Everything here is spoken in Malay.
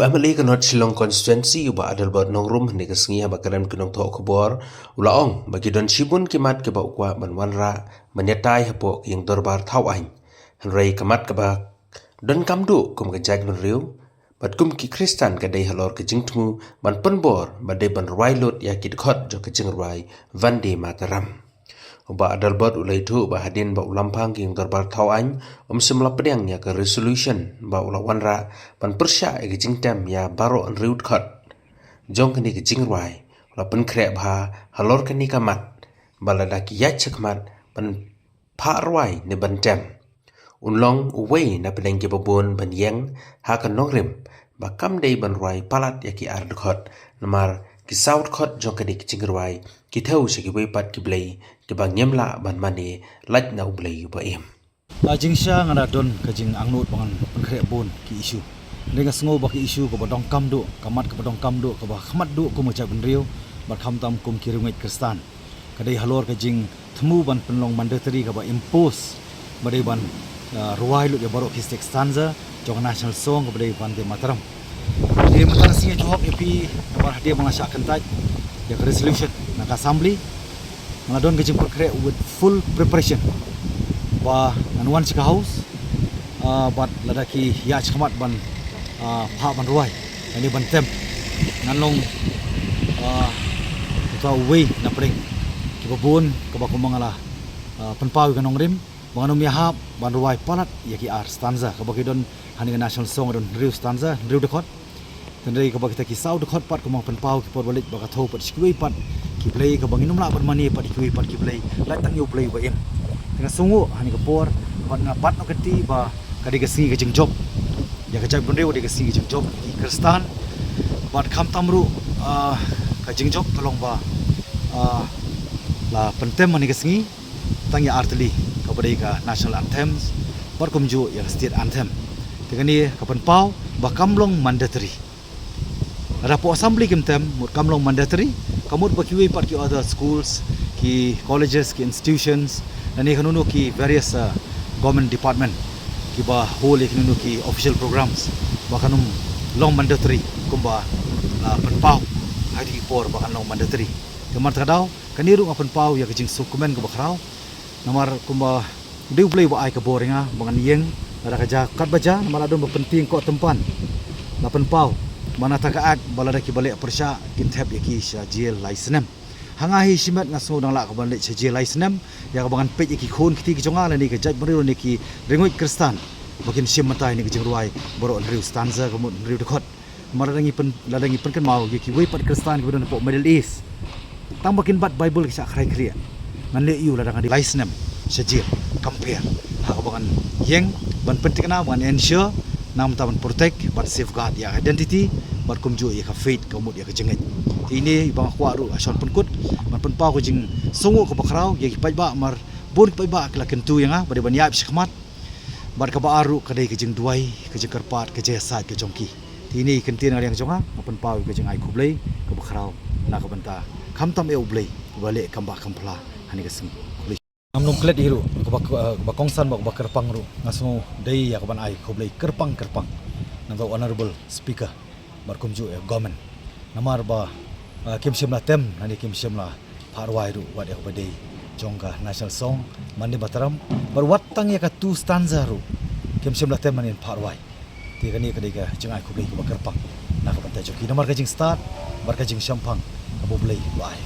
Bamali kanot Shillong constituency uba adal bot nongrum ni kesngi bakaran kunong to kubor ulaong bagi don shibun kimat ke ba ukwa manwanra manyatai hapo yang dorbar thawain hanrei kamat ke ba don kamdu kum ke jaj menriu bat kum ki kristan ke dei halor ke jingtmu ban penbor badai ban rwailot ya ki khot jo ke jingrwai vande mataram uba adal bot ulai tu ba hadin ba ulampang yang dorbar thawain simla pedang ya ke resolution ba ulawanra ban persya ke jingtam ya baro an riut khot jong kani ke jingrai la pen kre bha halor kani kamat balada ki ya chakmat ban pha rwai ne ban tem unlong uwei na pedang ke babon ban yang ha kan nongrim ba kam dei ban rwai palat ya ki ar khot namar ki saut khot jong kani ke jingrai ki thau se ki wei pat ki blei ki bang nyemla ban mane laj na blei ba em Jingsha ngada don kajing angnut bangan pengkre bon ki isu dengan sengo baki isu ko badong kamdo kamat ko badong kamdo ko ba khamat do ko mocha benriu bar kham tam kum kirungai kristan kadai halor kajing themu ban penlong mandatory ka ba impose badai ban ruai lu ya baro kistek stanza jong national song ko badai ban de mataram dia matan singa jawab epi bar dia mengasah kentai ya resolution nak assembly ngada don kajing pengkre with full preparation ba anuan sika house bat ladaki ya chkamat ban pha ban ruai ani ban tem nganlong ta we na pring ki babon ka ba kumangala penpau ka nongrim banganum yahap ban ruai palat ya ki ar stanza ka ba ki don hani national song don riu stanza riu dekot tendai ka ba kita ki sau dekot pat kumang penpau ki por balik ba ka thau pat sikui pat ki play ka banginum la ban mani pat ki pat ki play la tang yu play ba em dengan sungu hani kapor bat ngapat no keti ba kadi gesi ke jengjob ya kajak bendeu di gesi ke jengjob di kristan bat kham tamru ka jengjob tolong ba la pentem mani gesi tang ya artli ka badai ka national anthems bat kumju ya state anthem dengan ni ka penpau ba kamlong mandatory ada po assembly kimtem mut kamlong mandatory kamut ba kiwi part ki other schools ki colleges ki institutions dan ini kanunu ki various government department ki ba whole kanunu ki official programs bakanum long mandatory kumba penpau hari por bakan long mandatory kemar kadau kaniru penpau ya kejing dokumen ke bakrau namar kumba deu play ba ai ke boringa bangan yeng ada kaja kat baja namar adun penting ko tempan la penpau mana takaat balada ki balik persya kithap ya ki jil license hangahi simat ngaso dang la ka balik jil license ya ka bangan pej ki khon kiti ki jonga ni ke jaj beriu ni ki ringuit kristan bakin sim matai ni ke jingruai boro riu stanza ko riu dekot maradangi pen ladangi pen kan mau ki wei pat kristan ko don po middle east tang bakin bat bible ki sa khrai khria ngan le yu ladang di license jil compare ha ka bangan yeng ban penting na bangan ensure nam taman protect but safeguard ya identity bat kumju ya ka faith komut ya ka jenget ini bang kwa ru ason penkut man penpau ko jing songo ko bakrau ya ki ba mar bon ki ba kala kentu yang bade ban yap sikmat bar ka ba aru kadai ke jing duai ke jing karpat ke jesa ke jongki ini kentin yang jonga penpau ke jing ai kublai ko bakrau na ka banta kham tam e ublai bale kamba kampla hani ke sing amnom klet hiru ko ba kongsan ba kerpang ru ngaso dei ya ko ban ai kublai kerpang nang honorable speaker bar kumju e government namar ba kim simla tem nani kim simla parwai ru wade ko badai jongga national song mandi bataram bar watang ya ka tu stanza ru kim simla tem manin parwai ti kani kadai ka jengai ko blai ko kerpang na ka bantai joki namar ka jing start bar ka jing sampang ka bo blai wai